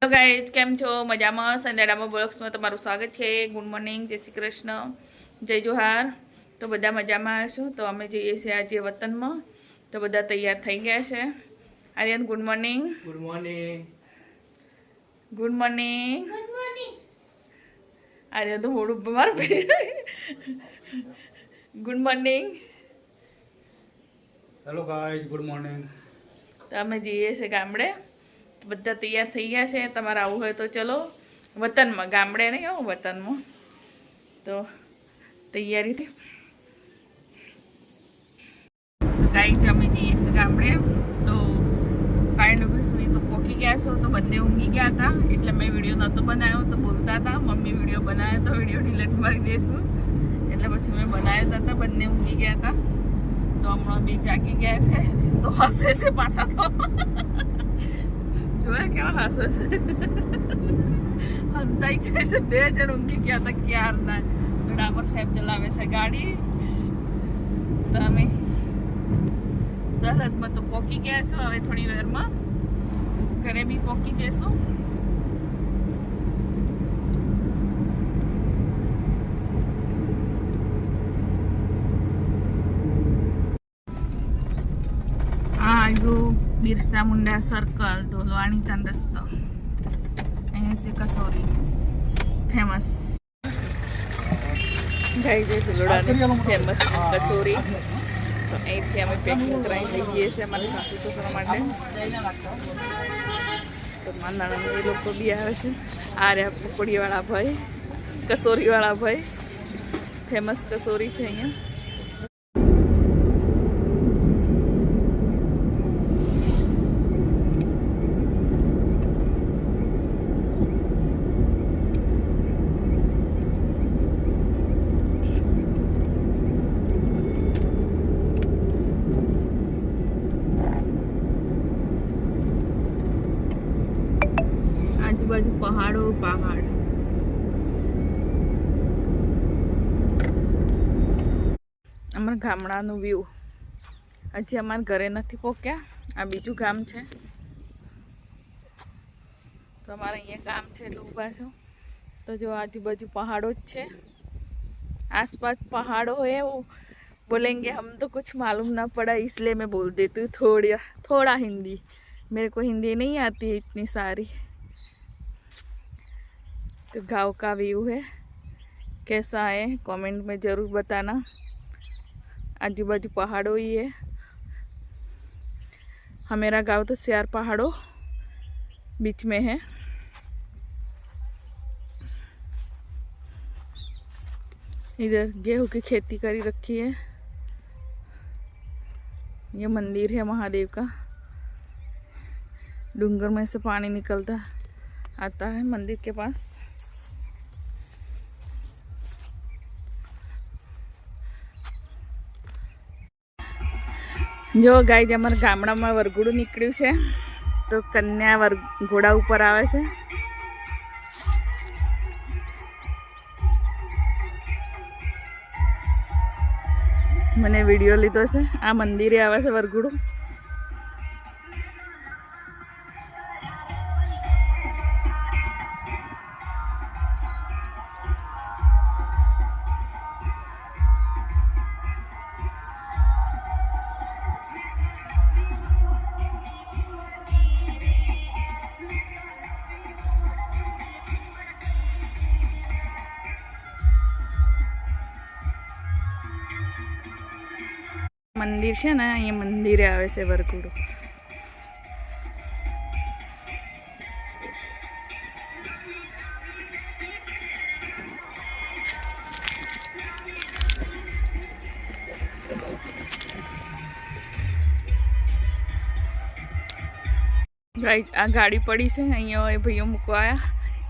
તો ગાઈઝ કેમ છો મજામાં સંદેડામાં બ્લોગ્સમાં તમારું સ્વાગત છે। ગુડ મોર્નિંગ, જય શ્રી કૃષ્ણ, જય જોહાર। તો બધા મજામાં હશો। તો અમે જઈએ છીએ આજે વતનમાં। તો બધા તૈયાર થઈ ગયા છે। Aryan good morning. Good morning. Good morning. Good morning. Aryan તો મોડું બીમાર પડી જાય। Good morning. Hello guys, good morning. તો અમે જઈએ છીએ ગામડે। બધા તૈયાર થઈ ગયા છે। તમારે આવું હોય તો ચલો વતનમાં, ગામડે નહીં આવું વતનમાં। તો તૈયારી ગાઈઝ અમે જઈએ છીએ ગામડે। તો કાંઈ સુધી તો પોકી ગયા છો। તો બધે ઊંઘી ગયા હતા એટલે મેં વિડીયો નહોતો બનાવ્યો। તો બોલતા હતા મમ્મી વિડીયો બનાવ્યો તો વિડીયો ડિલીટ મારી દઈશું, એટલે પછી મેં બનાવ્યા હતા। બંને ઊંઘી ગયા હતા તો હમણાં બે જાગી ગયા છે। તો હસે છે પાછા। તો જોયા કેવા હસે છે, હંતાઈ જાય છે। બે જણ ઊંઘી ગયા હતા ક્યારના। તો ડામર સાહેબ ચલાવે છે ગાડી। તો અમે સરહદમાં તો પોકી ગયા છો। હવે થોડી વારમાં ઘરે બી પોકી જઈશું। આ આવ્યું બિરસા મુંડા સર્કલ, ધોલવાણી તન રસ્તો। અહીંયા છે કસોરી ફેમસ, ફેમસ કચોરી। તો અહીંથી અમે પેકિંગ કરાવી લઈ જઈએ છીએ અમારા સાસુ સસરા માટે। તો મારા નાના એ લોકો બી આવે છે। આ રહ્યા પકોડીવાળા ભાઈ, કસોરીવાળા ભાઈ, ફેમસ કસોરી છે અહીંયા। આજુબાજુ પહાડો પહાડ। અમારા ગામડાનું વ્યૂ। હજી અમારા ઘરે નથી પહોંચ્યા, આ બીજું ગામ છે। તો અમારે અહીંયા ગામ છે એટલે ઊભા છો। તો જો આજુબાજુ પહાડો જ છે, आसपास पहाड़ों है। वो बोलेंगे हम तो कुछ मालूम ना पड़ा, इसलिए मैं बोल देती हूँ थोड़ा हिंदी। मेरे को हिंदी नहीं आती है इतनी सारी। तो गांव का व्यू है, कैसा है कमेंट में ज़रूर बताना। आजू बाजू पहाड़ों ही है। हमारा गांव तो सियार पहाड़ों बीच में है। इधर गेहूं की खेती करी रखी है। ये मंदिर है महादेव का। डूंगर में से पानी निकलता आता है मंदिर के पास। जो गाय अमर गामड़ा में वरघोड़ू निकळ्યું છે। तो कन्या घोड़ा ऊपर आवे છે। मैंने वीडियो लीधो છે। आ मंदिरे आवे છે वरघोड़ू। मंदिर है ना, ये मंदिर आवे से वरघोड़ू। गाइस आ गाड़ी पड़ी से अँ भाईओ मूकवा आया।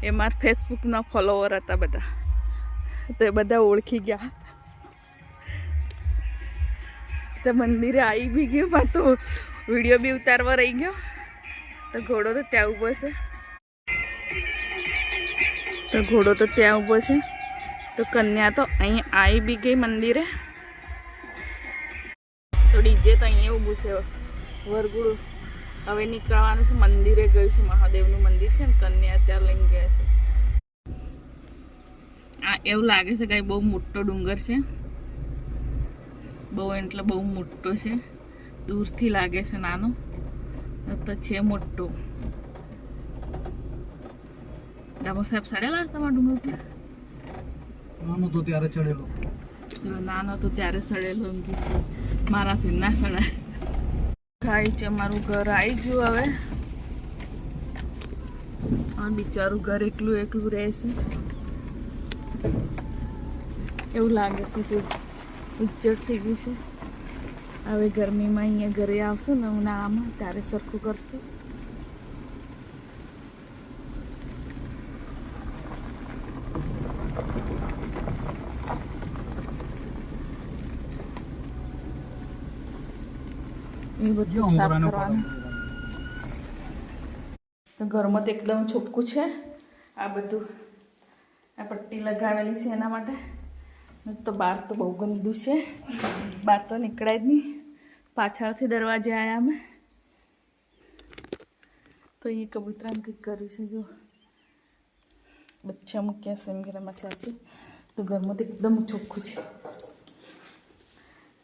ए मार फेसबुक ना फॉलोवर था बदा, तो बदा ओळखी गया। तो मंदिर आई भी गयो, मैं तो वीडियो भी उतारवा रही गयो। तो घोड़ो तो त्या ऊभो छे। तो कन्या तो अहीं आई भी गई मंदिरे। तो डीजे तो अहीं ऊभुं छे वरघोड़ू। હવે નીકળવાનું છે, મંદિરે ગયું છે, મહાદેવનું મંદિર છે ને, કન્યા ત્યાં લઈને ગયા છે. આ એવું લાગે છે કે બહુ મોટો ડુંગર છે, બહુ એટલે બહુ મોટો છે. દૂરથી લાગે છે નાનો, તો છે મોટો. ડામોર સાહેબ ચડેલા તમારા ડુંગર પર? નાનો તો ત્યારે ચડેલો. નાનો તો ત્યારે ચડેલો એમ કે મારાથી ના ચડાય. ખાઈ છે અમારું ઘર આવી ગયું હવે. આ બિચારું ઘર એકલું એકલું રહે છે એવું લાગે છે. જો ઉજ્જડ થઈ ગયું છે. હવે ગરમીમાં અહીંયા ઘરે આવશું ને ઉનાળામાં ત્યારે સરખું કરશું. એ બધું સાફ કરવાનું. તો ઘરમાં તો એકદમ ચોખ્ખું છે. આ બધું આ પટ્ટી લગાવેલી છે એના માટે. તો બહાર તો બહુ ગંદુ છે, બહાર તો નીકળાય જ નહીં. પાછળથી દરવાજે આવ્યા અમે તો એ કબૂતરાને કંઈક કર્યું છે. જો બચ્ચા મૂક્યા છે એમ કે મારી સાસુ. તો ઘરમાં તો એકદમ ચોખ્ખું છે.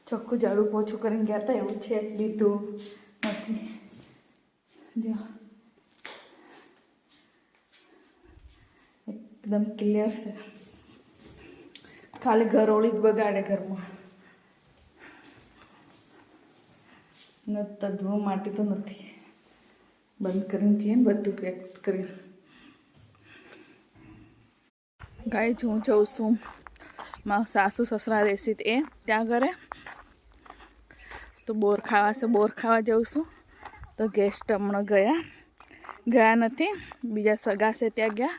ચોખ્ખું ઝાડુ પોછું કરીને ગયા હતા એવું છે, લીધું નથી. જો એકદમ ક્લિયર છે. ખાલી ઘરોળી જ બગાડે ઘરમાં. નતા ધૂળ માટી તો નથી. બંધ કરીને જઈએ ને બધું પેક કરીને. ગાય હું જઉં છું મારા સાસુ સસરા રહેશે એ ત્યાં ઘરે. તો બોર ખાવા છે, બોર ખાવા જઉં છું. તો ગેસ્ટ હમણાં ગયા નથી, બીજા સગા છે ત્યાં ગયા.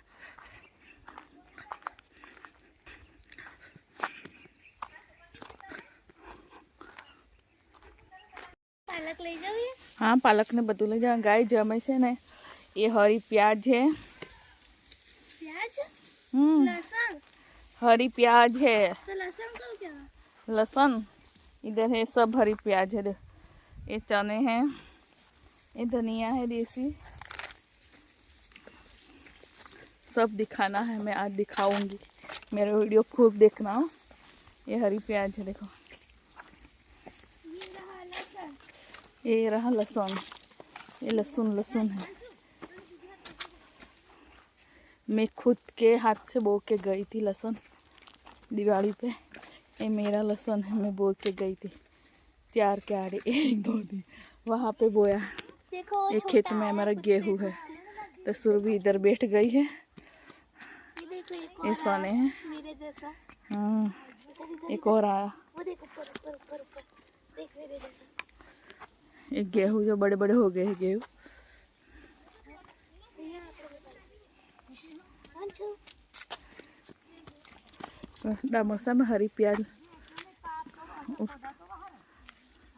પાલક લઈ જાવ? હા, પાલક ને બધું લઈ જાવ. ગાય જમે છે ને એ હરી પ્યાज है. प्याज? लहसुन? हरी प्याज है. तो लहसुन को क्या? लहसुन इधर है, सब हरी प्याज है. ये चने हैं, ये धनिया है देसी. सब दिखाना है, मैं आज दिखाऊंगी. मेरा वीडियो खूब देखना हो. ये हरी प्याज है, देखो. ये रहा लहसुन. ये लहसुन है. मैं खुद के हाथ से बो के गई थी लहसुन दिवाली पे. ये मेरा लहसुन है, मैं बो के गई थी. 4 के आड़े 1-2 दिन वहाँ पे बोया. देखो एक खेत में हमारा गेहूँ है. तो सुरभि इधर बैठ गई है. ये देखो ये सोने हैं. मेरे जैसा. हाँ, एक और आया. वो देखो ऊपर देख मेरे जैसा. एक गेहूँ जो बड़े बड़े हो गए हैं गेहूँ. डामोसा में हरी प्याज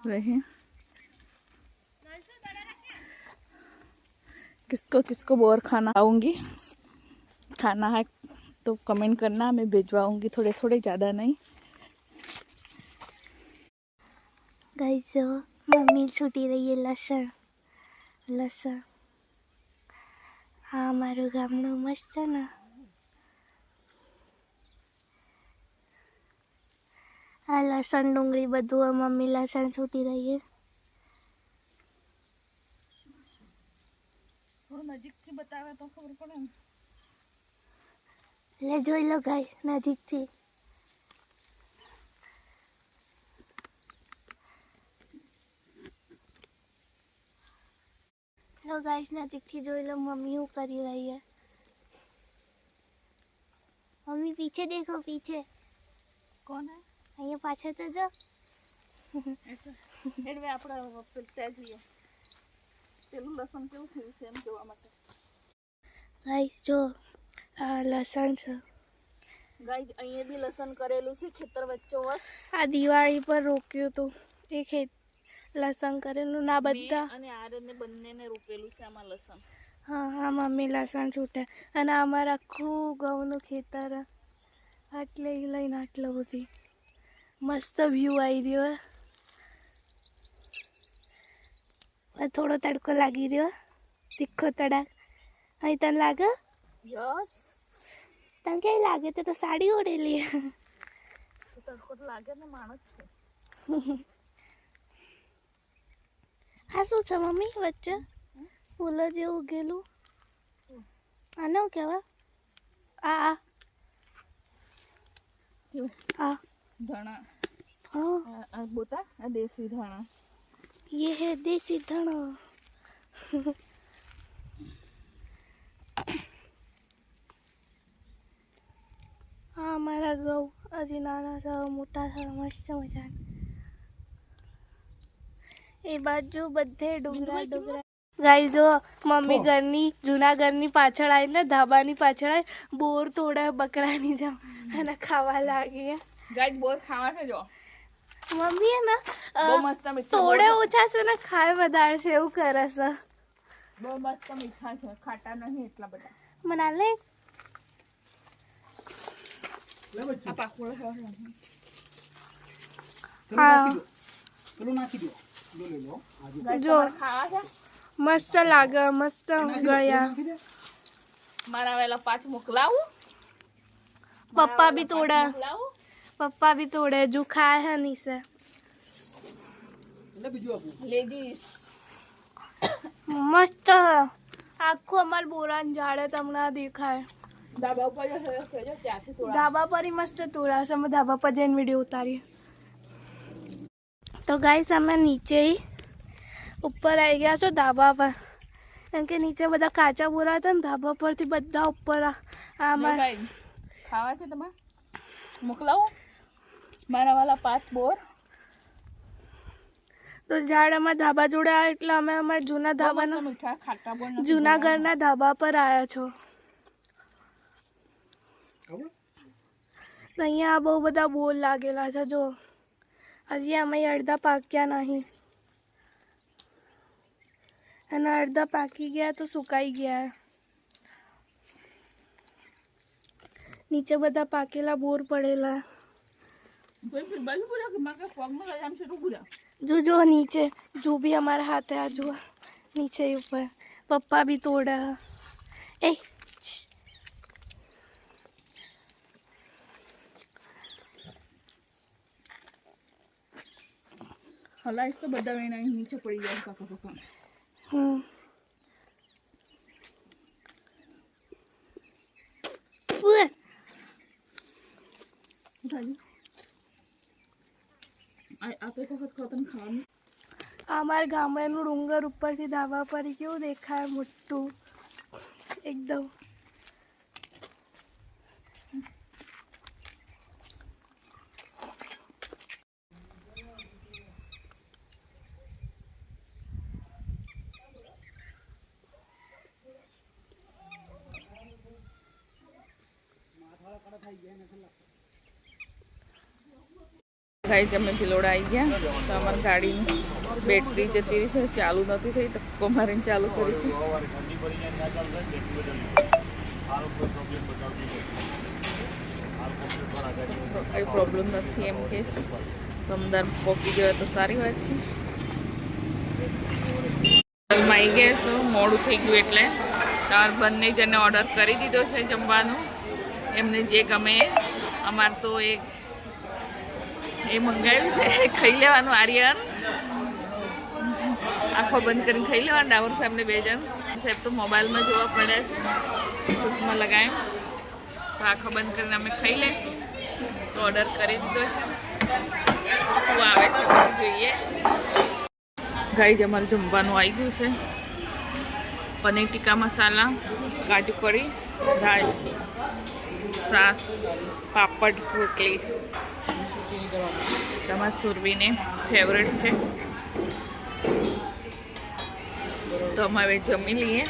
रहे. किसको किसको बोर खाना आऊँगी, खाना है तो कमेंट करना, मैं भिजवाऊँगी थोड़े थोड़े, ज़्यादा नहीं. गाइस जो मम्मी छूटी रही है लसन. हाँ, मारू गामडું મસ્ત છે ને. આ લસણ ડુંગળી બધું મમ્મી લસણ છૂટી રહી है. થોડું નજીકથી બતાવે તો ખબર પડે ને. એટલે જોઈ લો ગાઈસ નજીકથી. लो गाइस नजीकથી જોઈ લો મમ્મી શું કરી રહી है. मम्मी पीछे देखो, पीछे કોણ હે? અહીંયા પાછળ તો જો. એટલે આપણે પેલતા જઈએ. પેલું લસણ કેવું થયું છે એમ જોવા માટે. ગાઈસ જો આ લસણ છે. ગાઈસ અહીંયા બી લસણ કરેલું છે ખેતર વચ્ચોવચ. આ દિવાળી પર રોક્યું હતું એ ખેત લસણ કરેલું ના બધા. અને આરને બંનેને રોપેલું છે આમાં લસણ. હા હા, મમ્મી લસણ છૂટે. અને અમારા આખું ઘઉંનું ખેતર આટલે લઈને આટલો બધી મસ્ત વ્યૂ આવી રહ્યો. થોડો તડકો લાગી રહ્યો, તીખો તડાક. અહીં તને લાગે? યસ. તને ક્યાંય લાગે? તો સાડી ઓઢેલી. તડકો તો લાગે ને, માણસ છે. આ શું છે મમ્મી વચ્ચે ફૂલો જેવું ઉગેલું? આને શું કહેવાય? આ ધણા. हाँ આ બોતા આ દેશી ધણા. ये है देसी धना. हाँ हमारा गौ अजी नाना सा मोटा सा मस्त मजान. એ બાજુ બધે ડુંગરા ડુંગરા. ગાઈસ જો મમ્મી ઘરની જૂના ઘરની પાછળ આવીને ધાબાની પાછળ આવી બોર તોડે બકરાની જેમ અને ખાવા લાગી. ગાઈસ બોર ખાવા છે જો. મમ્મી હે ને બહુ મસ્ત મીઠા તોડે ઓછા છે ને ખાય વધારે છે એવું કરે છે. બહુ મસ્ત મીઠા છે, ખાટા નહીં એટલા બધા. મના લે આ પાકુડો છે. હા પેલું નાખી દો. લો લે લો. ગાઈસ જો. તમારે ખાવા છે? મસ્ત લાગે, મસ્ત ગળ્યા. નાખી દે. મારા વેલા 5 મોકલાવું? પપ્પા બી તોડે, મોકલાવું? પપ્પા બી તોડે જો ખાય હે નીસે. લે બીજું આપું. લેજીસ. મસ્ત આખું અમાર બોરાન ઝાડે તમને દેખાય. ધાબા ઉપર જો ત્યાંથી તોડા. ધાબા પર ઈ મસ્ત તોડાશે. અમે ધાબા પર જઈને વિડીયો ઉતારીએ. તો ગાઈસ અમે નીચે ઉપર આવી ગયા છો ધાબા પર, કેમ કે નીચે બધા કાચા બોરા હતા ને ધાબા પરથી બધા ઉપર આમાં. ગાઈસ ખાવા છે તમારે? મોકલાવું? મારા વાલા 5 બોર. તો ઝાડ અમારા ધાબા જોડે આવ્યા એટલે અમે અમારા જૂના ધાબાના મીઠા ખાટા બોર નથી. જૂના ઘરના ધાબા પર આવ્યા છો. ખબર? તો અહીંયા બહુ બધા બોર લાગેલા છે જો. હજી અમે અડધા પાક્યા નહીં અને અડધા પાકી ગયા તો સુકાઈ ગયા. નીચે બધા પાકેલા બોર પડેલા. કોઈ ફિર બાજુ પૂરા કે માકે પગમાં લઈ આમ છે તો પૂરા. જો જો નીચે જો भी हमारे हाथ है जो नीचे ऊपर पप्पा भी तोड़ा. ए હલાઈશ તો બધા વેણા નીચે પડી જાય કાકા પપ્પા. આ તો એક વખત ખતમ ખાવાનું. અમારા ગામડાનું ડુંગર ઉપરથી ધાબા પર કેવું દેખાય મોટું એકદમ. ગાઈસ અમે ભિલોડા આવી ગયા તો અમારી ગાડીની બેટરી જતી રહી છે, ચાલુ નથી થઈ. ધક્કો મારીને ચાલુ કરી હતી. કઈ પ્રોબ્લેમ નથી એમ કે તમદાર પોકી ગયો તો સારી વાત છે. હોટલમાં આવી ગયા છો, મોડું થઈ ગયું એટલે તમારે બંને જણને ઓર્ડર કરી દીધો છે જમવાનું. એમને જે ગમે અમારે તો એ મંગાવ્યું છે, ખાઈ લેવાનું. આર્યન આંખો બંધ કરીને ખાઈ લેવાનું. ડાવર સાહેબને 2 જણ સાહેબ તો મોબાઈલમાં જોવા પડ્યા છે, ચશ્મા લગાવ્યું. તો આંખો બંધ કરીને અમે ખાઈ લઈશું. તો ઓર્ડર કરી દીધો છે, શું આવે છે જોઈએ. ગાઈસ અમારે જમવાનું આવી ગયું છે. પનીર ટીકા મસાલા, કાજુ કરી, રાઈસ, સાસ, પાપડ, રોટલી. તમારા સુરવીને ફેવરેટ છે. તો અમે હવે જમી લઈએ.